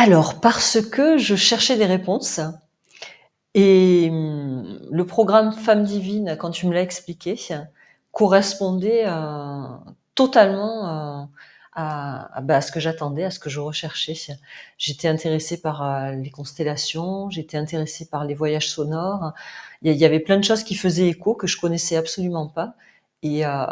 Alors, parce que je cherchais des réponses et le programme Femmes divines, quand tu me l'as expliqué, correspondait, totalement, à ce que j'attendais, à ce que je recherchais. J'étais intéressée par, les constellations, j'étais intéressée par les voyages sonores. Il y avait plein de choses qui faisaient écho, que je connaissais absolument pas et heu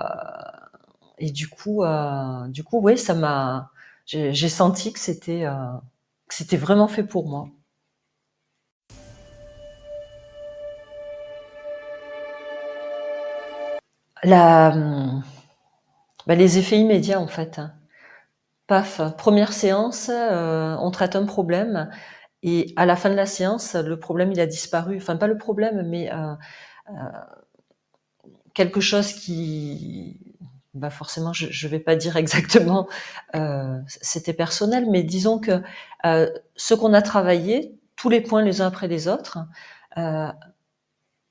et du coup, ouais, ça m'a j'ai senti que c'était vraiment fait pour moi. La, les effets immédiats, en fait, hein. Paf, première séance, on traite un problème et à la fin de la séance, le problème, il a disparu. Enfin, pas le problème, mais quelque chose qui forcément, je vais pas dire exactement, c'était personnel, mais disons que, ce qu'on a travaillé, tous les points les uns après les autres, heu,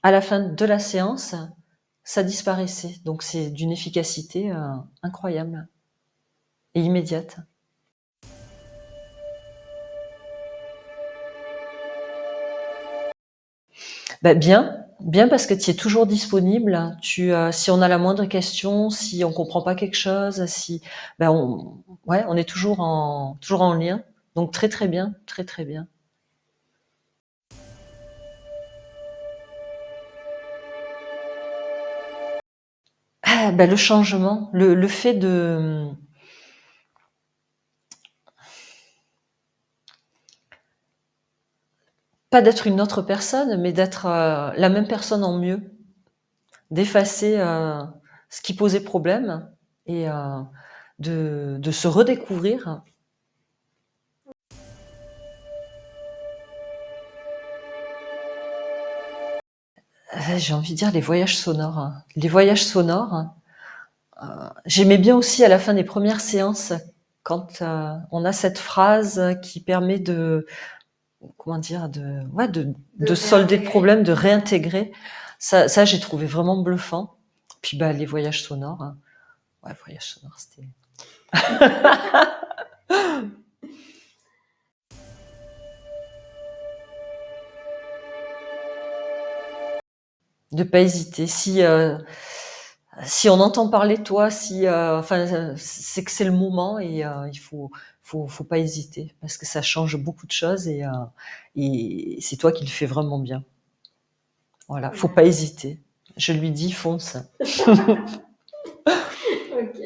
à la fin de la séance, ça disparaissait. Donc c'est d'une efficacité, incroyable et immédiate. Bien parce que tu es toujours disponible. Si on a la moindre question, si on comprend pas quelque chose, si on est toujours en lien. Donc très, très bien, très, très bien. Le changement, le fait de, pas d'être une autre personne, mais d'être, la même personne en mieux. D'effacer, ce qui posait problème et de se redécouvrir. J'ai envie de dire les voyages sonores, hein. Les voyages sonores, j'aimais bien aussi à la fin des premières séances quand, on a cette phrase qui permet de comment dire? De solder le problème, de réintégrer. Ça j'ai trouvé vraiment bluffant. Puis, les voyages sonores, hein. Ouais, voyages sonores, c'était de pas hésiter. Si on entend parler de toi, si, c'est que c'est le moment et il faut pas hésiter parce que ça change beaucoup de choses et c'est toi qui le fais vraiment bien. Voilà, faut pas hésiter. Je lui dis: «Fonce». OK.